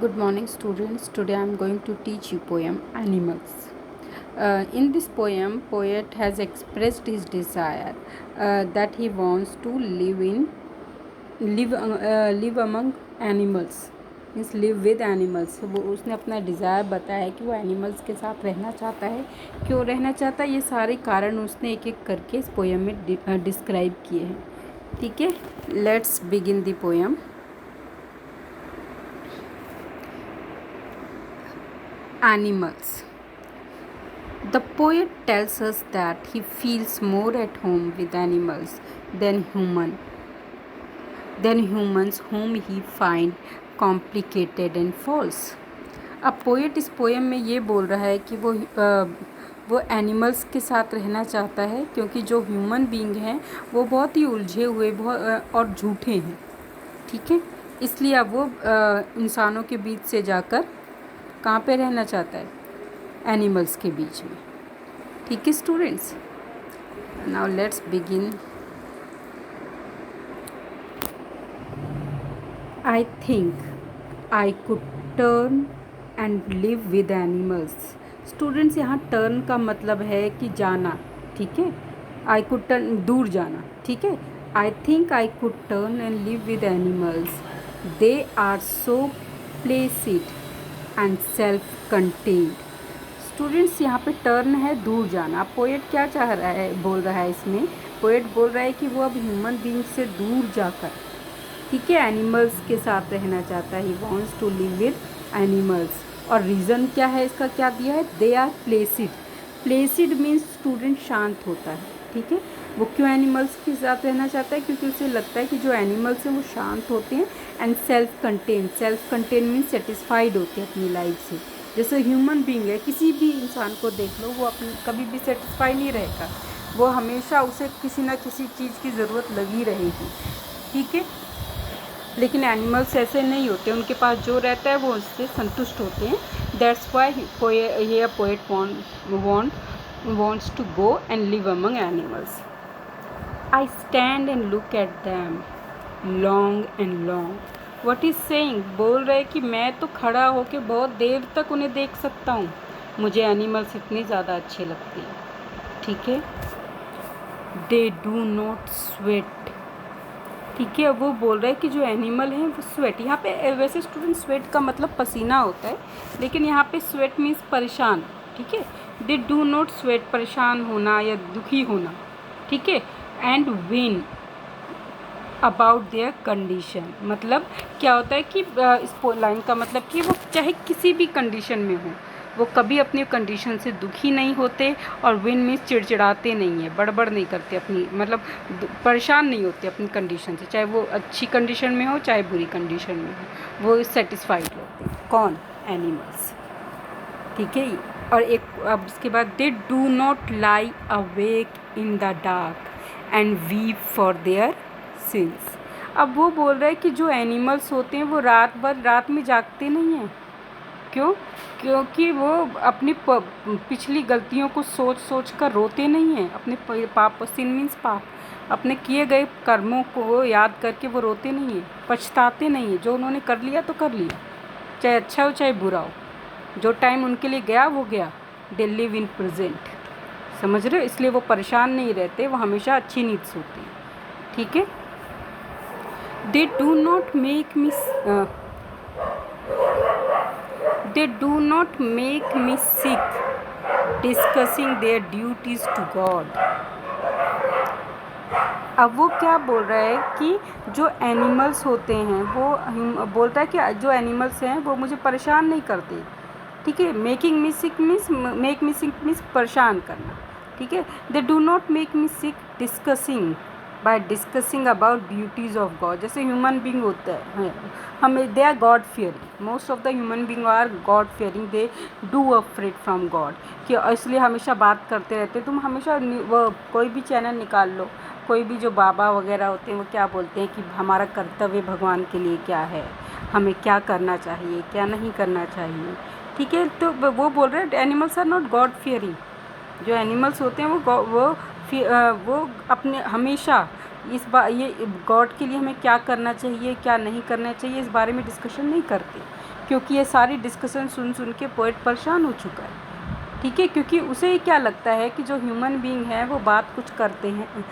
Good morning, students. Today I am going to teach you poem Animals. In this poem, poet has expressed his desire that he wants to live among animals. Means live with animals. वो उसने अपना desire बताया है कि वो animals के साथ रहना चाहता है. क्यों रहना चाहता है, ये सारे कारण उसने एक एक करके इस पोएम में डिस्क्राइब किए हैं. ठीक है, let's begin the poem. Animals. The poet tells us that he feels more at home with animals than humans whom he finds complicated and false. अब पोएट इस पोएम में ये बोल रहा है कि वो एनिमल्स के साथ रहना चाहता है क्योंकि जो ह्यूमन बीइंग हैं वो बहुत ही उलझे हुए और झूठे हैं. ठीक है, इसलिए अब वो इंसानों के बीच से जाकर कहाँ पे रहना चाहता है, एनिमल्स के बीच में. ठीक है students, now let's begin. I think I could turn and live with animals. Students, यहाँ टर्न का मतलब है कि जाना. ठीक है, आई कुड टर्न दूर जाना. ठीक है, I think I could turn and live with animals. They are so placid and self contained. Students, यहाँ पे टर्न है दूर जाना. पोएट क्या चाह रहा है, बोल रहा है इसमें. पोएट बोल रहा है कि वो अब ह्यूमन बीइंग से दूर जाकर, ठीक है, एनिमल्स के साथ रहना चाहता है. He wants to live with animals. और रीज़न क्या है, इसका क्या दिया है, they are placid. Placid means student शांत होता है. ठीक है, वो क्यों एनिमल्स के साथ रहना चाहता है, क्योंकि उसे लगता है कि जो एनिमल्स हैं वो शांत होते हैं. And self contain means satisfied होते हैं अपनी लाइफ से. जैसे ह्यूमन बीइंग है, किसी भी इंसान को देख लो, वो अपनी कभी भी सेटिस्फाई नहीं रहेगा. वो हमेशा उसे किसी ना किसी चीज़ की ज़रूरत लगी रहेगी. ठीक है, लेकिन एनिमल्स ऐसे नहीं होते. उनके पास जो रहता है वो उससे संतुष्ट होते हैं. That's why poet wants to go and live among animals. I stand and look at them long and long. What is saying, बोल रहे कि मैं तो खड़ा होकर बहुत देर तक उन्हें देख सकता हूँ. मुझे एनिमल्स इतने ज़्यादा अच्छे लगते हैं. ठीक है, they do not sweat. ठीक है, वो बोल रहे हैं कि जो एनिमल हैं वो स्वेट. यहाँ पे वैसे स्टूडेंट स्वेट का मतलब पसीना होता है, लेकिन यहाँ पे स्वेट मीन्स परेशान. ठीक है, दे डू नॉट स्वेट, परेशान होना या दुखी होना. ठीक है, and win about their condition. मतलब क्या होता है कि इस लाइन का मतलब कि वो चाहे किसी भी कंडीशन में हो, वो कभी अपनी कंडीशन से दुखी नहीं होते. और विन मीन्स चिड़चिड़ाते नहीं है, बड़बड़ नहीं करते अपनी, मतलब परेशान नहीं होते अपनी कंडीशन से. चाहे वो अच्छी कंडीशन में हो चाहे बुरी कंडीशन में हो, वो सेटिस्फाइड होते हैं. कौन, एनिमल्स. ठीक है, और एक अब उसके बाद दे do not lie awake in the dark and weep for their since. अब वो बोल रहे हैं कि जो एनिमल्स होते हैं वो रात में जागते नहीं हैं. क्यों, क्योंकि वो अपनी पिछली गलतियों को सोच कर रोते नहीं हैं. अपने पाप, सिन मीन्स पाप, अपने किए गए कर्मों को याद करके वो रोते नहीं हैं, पछताते नहीं हैं. जो उन्होंने कर लिया तो कर लिया, चाहे अच्छा हो चाहे बुरा हो. जो टाइम उनके लिए गया वो गया. They live in present. समझ रहे हो, इसलिए वो परेशान नहीं रहते, वो हमेशा अच्छी नींद सोते हैं. ठीक है, they do not make me sick discussing their duties to God. अब वो क्या बोल रहा है कि जो एनिमल्स होते हैं वो बोलता है कि जो एनिमल्स हैं वो मुझे परेशान नहीं करते. ठीक है, मेक मी सिक मीन्स परेशान करना. ठीक है, they do not make me sick discussing about duties of God. जैसे ह्यूमन बीइंग होता है, हमें they are God fearing. Most of the human being are God fearing. They do afraid from God. कि इसलिए हमेशा बात करते रहते. तुम हमेशा वो कोई भी चैनल निकाल लो, कोई भी जो बाबा वगैरह होते हैं वो क्या बोलते हैं कि हमारा कर्तव्य भगवान के लिए क्या है, हमें क्या करना चाहिए, क्या नहीं करना चाहिए. ठीक है, तो वो बोल रहे हैं animals are not God fearing. जो एनिमल्स होते हैं वो अपने हमेशा ये गॉड के लिए हमें क्या करना चाहिए क्या नहीं करना चाहिए इस बारे में डिस्कशन नहीं करते. क्योंकि ये सारी डिस्कशन सुन सुन के पोएट परेशान हो चुका है, ठीक है। क्योंकि उसे क्या लगता है कि जो ह्यूमन बीइंग है वो बात कुछ करते हैं,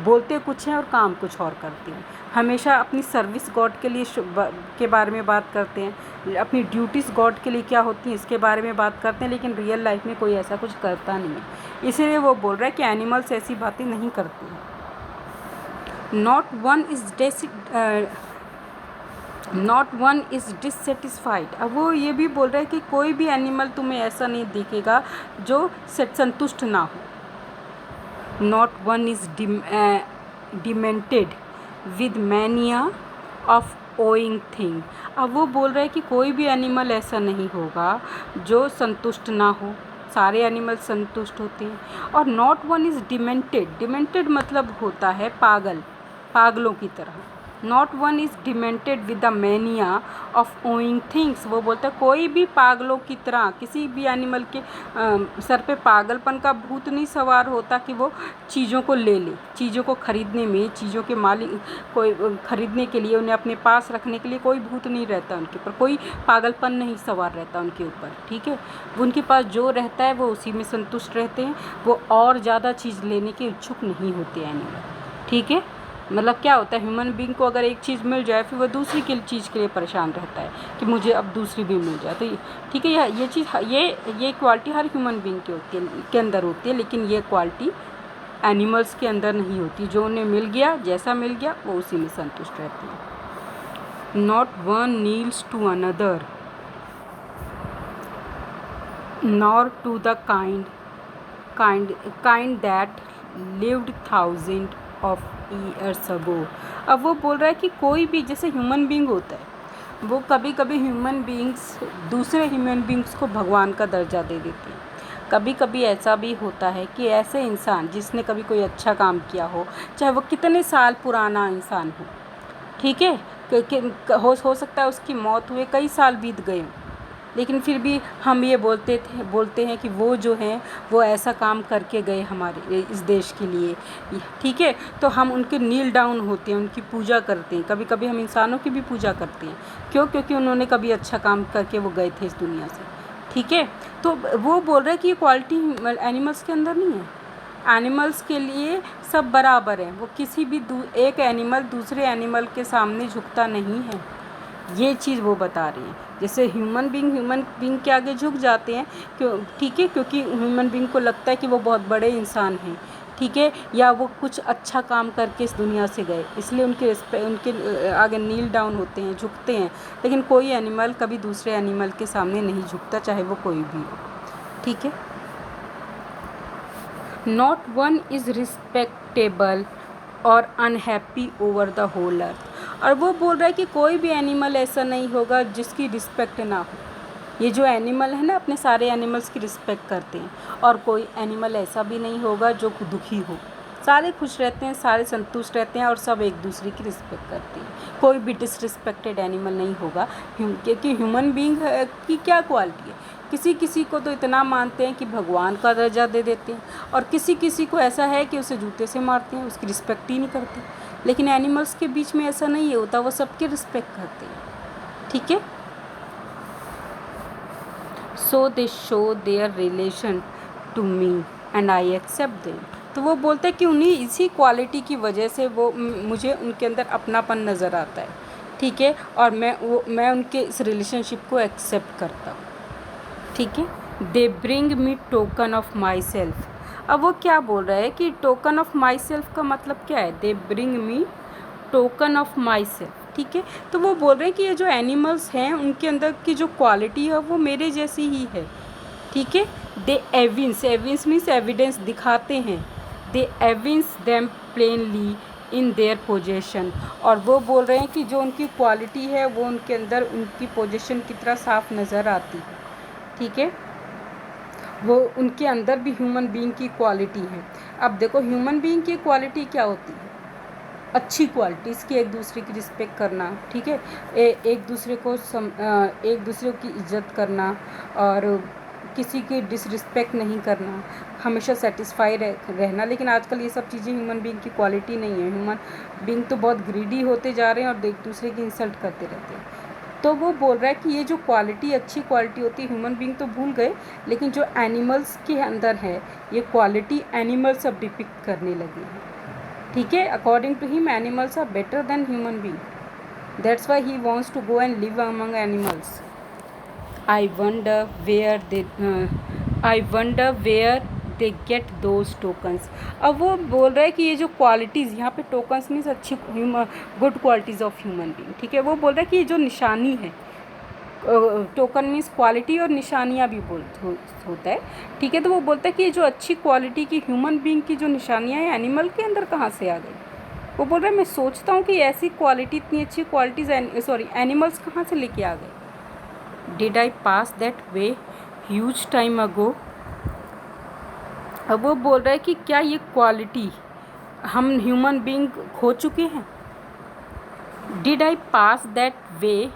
बोलते कुछ हैं और काम कुछ और करते हैं। हमेशा अपनी सर्विस गॉड के लिए के बारे में बात करते हैं, अपनी ड्यूटीज़ गॉड के लिए क्या होती हैं इसके बारे में बात करते हैं, लेकिन रियल लाइफ में कोई ऐसा कुछ करता नहीं है। इसीलिए वो बोल रहा है कि एनिमल्स ऐसी बातें नहीं करते हैं। Not one is dissatisfied. अब वो ये भी बोल रहा है कि कोई भी एनिमल तुम्हें ऐसा नहीं दिखेगा जो संतुष्ट ना हो। Not one is demented with mania of owing thing. अब वो बोल रहा है कि कोई भी एनिमल ऐसा नहीं होगा जो संतुष्ट ना हो, सारे एनिमल संतुष्ट होते हैं। और नॉट वन इज़ डिमेंटेड मतलब होता है पागल, पागलों की तरह। Not one is demented with the mania of owing things. वो बोलता है कोई भी पागलों की तरह, किसी भी एनिमल के सर पे पागलपन का भूत नहीं सवार होता कि वो चीज़ों को ले ले, चीज़ों को ख़रीदने में, चीज़ों के मालिक कोई ख़रीदने के लिए, उन्हें अपने पास रखने के लिए कोई भूत नहीं रहता उनके ऊपर, कोई पागलपन नहीं सवार रहता उनके ऊपर, ठीक है। उनके पास जो रहता है वो उसी में संतुष्ट रहते हैं, वो और ज़्यादा चीज़ लेने के इच्छुक नहीं होते एनिमल, ठीक है। मतलब क्या होता है, ह्यूमन बीइंग को अगर एक चीज़ मिल जाए फिर वो दूसरी की चीज़ के लिए परेशान रहता है कि मुझे अब दूसरी भी मिल जाए। तो ठीक है, ये चीज़ ये क्वालिटी हर ह्यूमन बीइंग की होती है, के अंदर होती है, लेकिन ये क्वालिटी एनिमल्स के अंदर नहीं होती। जो उन्हें मिल गया, जैसा मिल गया वो उसी में संतुष्ट रहती है। Not one kneels to another nor to the kind that lived thousand of years ago. अब वो बोल रहा है कि कोई भी, जैसे ह्यूमन बीइंग होता है, वो कभी कभी ह्यूमन बीइंग्स दूसरे ह्यूमन बीइंग्स को भगवान का दर्जा दे देते हैं। कभी कभी ऐसा भी होता है कि ऐसे इंसान जिसने कभी कोई अच्छा काम किया हो, चाहे वो कितने साल पुराना इंसान हो, ठीक है, हो सकता है उसकी मौत हुए कई साल बीत गए हों, लेकिन फिर भी हम ये बोलते हैं कि वो जो हैं वो ऐसा काम करके गए हमारे इस देश के लिए, ठीक है। तो हम उनके नील डाउन होते हैं, उनकी पूजा करते हैं। कभी कभी हम इंसानों की भी पूजा करते हैं, क्यों? क्योंकि उन्होंने कभी अच्छा काम करके वो गए थे इस दुनिया से, ठीक है। तो वो बोल रहे हैं कि ये क्वालिटी एनिमल्स के अंदर नहीं है। एनिमल्स के लिए सब बराबर हैं, वो किसी भी एक एनिमल दूसरे एनिमल के सामने झुकता नहीं है, ये चीज़ वो बता रही हैं। जैसे ह्यूमन बीइंग के आगे झुक जाते हैं, क्यों? ठीक है, क्योंकि ह्यूमन बीइंग को लगता है कि वो बहुत बड़े इंसान हैं, ठीक है, या वो कुछ अच्छा काम करके इस दुनिया से गए, इसलिए उनके आगे नील डाउन होते हैं, झुकते हैं। लेकिन कोई एनिमल कभी दूसरे एनिमल के सामने नहीं झुकता, चाहे वो कोई भी हो, ठीक है। नॉट वन इज़ रिस्पेक्टेबल और unhappy over the whole earth. और वो बोल रहा है कि कोई भी एनिमल ऐसा नहीं होगा जिसकी रिस्पेक्ट ना हो। ये जो एनिमल है ना, अपने सारे एनिमल्स की रिस्पेक्ट करते हैं, और कोई एनिमल ऐसा भी नहीं होगा जो दुखी हो। सारे खुश रहते हैं, सारे संतुष्ट रहते हैं, और सब एक दूसरे की रिस्पेक्ट करते हैं। कोई भी डिसरिस्पेक्टेड एनिमल नहीं होगा, क्योंकि ह्यूमन बीइंग की क्या क्वालिटी है, किसी किसी को तो इतना मानते हैं कि भगवान का दर्जा दे देते हैं, और किसी किसी को ऐसा है कि उसे जूते से मारते हैं, उसकी रिस्पेक्ट ही नहीं करते। लेकिन एनिमल्स के बीच में ऐसा नहीं होता, वो सबकी रिस्पेक्ट करते हैं, ठीक है। So they show their relation to me and I accept them. तो वो बोलते हैं कि उन्हीं इसी क्वालिटी की वजह से वो मुझे उनके अंदर अपनापन नज़र आता है, ठीक है, और मैं उनके इस रिलेशनशिप को एक्सेप्ट करता हूँ, ठीक है। They bring me token of my self. अब वो क्या बोल रहा है कि टोकन ऑफ माई सेल्फ का मतलब क्या है? They bring me token of my self, ठीक है। तो वो बोल रहे हैं कि ये जो एनिमल्स हैं उनके अंदर की जो क्वालिटी है वो मेरे जैसी ही है, ठीक है। दे एविंस मीन्स एविडेंस, दिखाते हैं। They evince them plainly in their possession. और वो बोल रहे हैं कि जो उनकी क्वालिटी है वो उनके अंदर उनकी पोजीशन की तरह साफ नज़र आती है, ठीक है। वो उनके अंदर भी ह्यूमन बीइंग की क्वालिटी है। अब देखो, ह्यूमन बीइंग की क्वालिटी क्या होती है? अच्छी क्वालिटी, इसकी एक दूसरे की रिस्पेक्ट करना, ठीक है, एक दूसरे की इज्जत करना, और किसी की डिसरिस्पेक्ट नहीं करना, हमेशा सेटिस्फाई रहना। लेकिन आजकल ये सब चीज़ें ह्यूमन बीइंग की क्वालिटी नहीं है। ह्यूमन बीइंग तो बहुत ग्रीडी होते जा रहे हैं और एक दूसरे की इंसल्ट करते रहते हैं। तो वो बोल रहा है कि ये जो क्वालिटी अच्छी क्वालिटी होती है, ह्यूमन बीइंग तो भूल गए, लेकिन जो एनिमल्स के अंदर है ये क्वालिटी एनिमल्स अब डिपिक्ट करने लगे हैं, ठीक है। According to him animals are better than human being, that's why he wants to go and live among animals. I wonder where they get those tokens. अब वो बोल रहा है कि ये जो क्वालिटीज़ यहाँ पे टोकन्स मीन्स अच्छी good qualities of human being, ठीक है। वो बोल रहा है कि ये जो निशानी है, टोकन मीन्स क्वालिटी और निशानियाँ भी होता है, ठीक है। तो वो बोलता है कि ये जो अच्छी क्वालिटी की ह्यूमन बीइंग की जो निशानियाँ हैं एनिमल के अंदर कहाँ से आ गई। वो बोल रहा है मैं सोचता हूँ कि ऐसी क्वालिटी, इतनी अच्छी क्वालिटीज़ एनिमल्स कहाँ से लेके आ गए। Did I pass that way huge time ago. अब वो बोल रहा है कि क्या ये क्वालिटी हम ह्यूमन बीइंग खो चुके हैं। Did I pass that way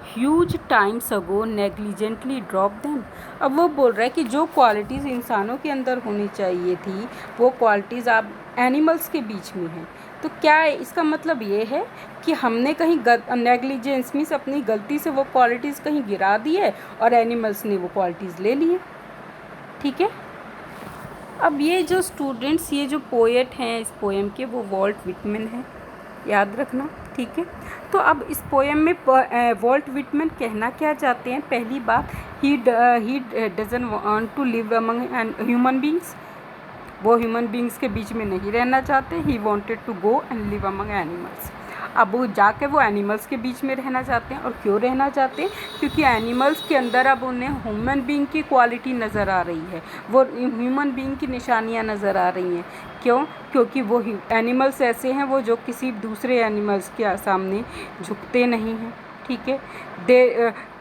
huge times ago negligently drop them. अब वो बोल रहा है कि जो क्वालिटीज़ इंसानों के अंदर होनी चाहिए थी वो क्वालिटीज़ आप एनिमल्स के बीच में हैं। तो क्या इसका मतलब ये है कि हमने कहीं नेग्लिजेंस मीन्स अपनी गलती से वो क्वालिटीज़ कहीं गिरा दी है और एनिमल्स ने वो क्वालिटीज़ ले ली है, ठीक है। अब ये जो स्टूडेंट्स, ये जो पोएट हैं इस पोएम के, वो वॉल्ट विटमैन है, याद रखना, ठीक है। तो अब इस पोएम में वॉल्ट विटमैन कहना क्या चाहते हैं। पहली बात, he doesn't want to live among human beings, वो ह्यूमन बीइंग्स के बीच में नहीं रहना चाहते। He wanted to go and live among animals. अब वो जाके वो एनिमल्स के बीच में रहना चाहते हैं। और क्यों रहना चाहते हैं, क्योंकि एनिमल्स के अंदर अब उन्हें ह्यूमन बीइंग की क्वालिटी नज़र आ रही है, वो ह्यूमन बीइंग की निशानियाँ नज़र आ रही हैं। क्यों, क्योंकि वो एनिमल्स ऐसे हैं वो जो किसी दूसरे एनिमल्स के सामने झुकते नहीं हैं, ठीक है।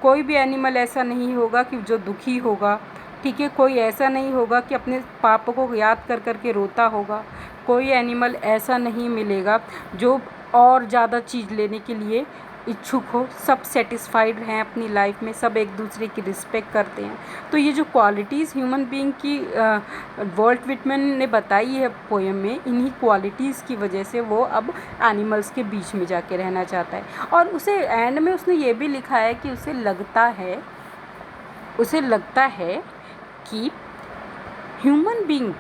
कोई भी एनिमल ऐसा नहीं होगा कि जो दुखी होगा, ठीक है। कोई ऐसा नहीं होगा कि अपने पाप को याद कर कर के रोता होगा। कोई एनिमल ऐसा नहीं मिलेगा जो और ज़्यादा चीज़ लेने के लिए इच्छुक हो। सब सेटिस्फाइड हैं अपनी लाइफ में, सब एक दूसरे की रिस्पेक्ट करते हैं। तो ये जो क्वालिटीज़ ह्यूमन बीइंग की वॉल्ट विटमैन ने बताई है पोएम में, इन्हीं क्वालिटीज़ की वजह से वो अब एनिमल्स के बीच में जाके रहना चाहता है। और उसे एंड में उसने ये भी लिखा है कि उसे लगता है कि ह्यूमन बीइंग,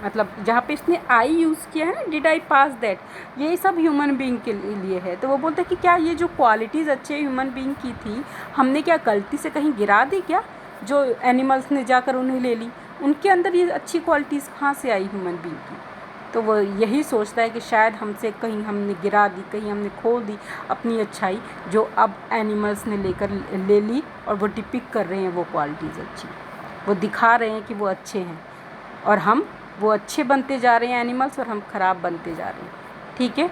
मतलब जहाँ पे इसने आई यूज़ किया है ना, डिड आई पास दैट, ये सब ह्यूमन बीइंग के लिए है। तो वो बोलते हैं कि क्या ये जो क्वालिटीज़ अच्छे ह्यूमन बीइंग की थी, हमने क्या गलती से कहीं गिरा दी क्या, जो एनिमल्स ने जाकर उन्हें ले ली। उनके अंदर ये अच्छी क्वालिटीज़ कहाँ से आई ह्यूमन बीइंग की। तो वो यही सोचता है कि शायद हमसे कहीं हमने गिरा दी, कहीं हमने खो दी अपनी अच्छाई, जो अब एनिमल्स ने ले ली और वो डिपिक्ट कर रहे हैं वो क्वालिटीज़ अच्छी, वो दिखा रहे हैं कि वो अच्छे हैं, और हम वो अच्छे बनते जा रहे हैं एनिमल्स, और हम ख़राब बनते जा रहे हैं, ठीक है।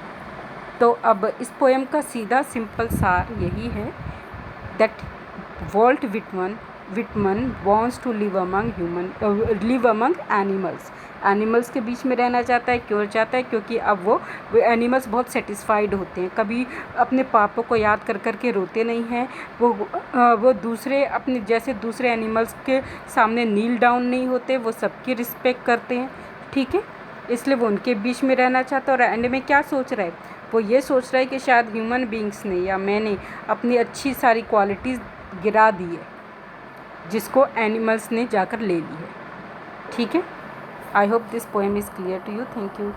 तो अब इस पोएम का सीधा सिंपल सार यही है that Walt Whitman wants to live among animals के बीच में रहना चाहता है। क्यों चाहता है, क्योंकि अब वो एनिमल्स बहुत सेटिस्फाइड होते हैं, कभी अपने पापों को याद कर कर के रोते नहीं हैं। वो दूसरे अपने जैसे दूसरे एनिमल्स के सामने नील डाउन नहीं होते, वो सबकी रिस्पेक्ट करते हैं, ठीक है। इसलिए वो उनके बीच में रहना चाहता है। और एंड में क्या सोच रहा है, वो ये सोच रहा है कि शायद ह्यूमन बीइंग्स ने या मैंने अपनी अच्छी सारी क्वालिटीज़ गिरा दी है, जिसको एनिमल्स ने जाकर ले ली है, ठीक है। I hope this poem is clear to you. Thank you.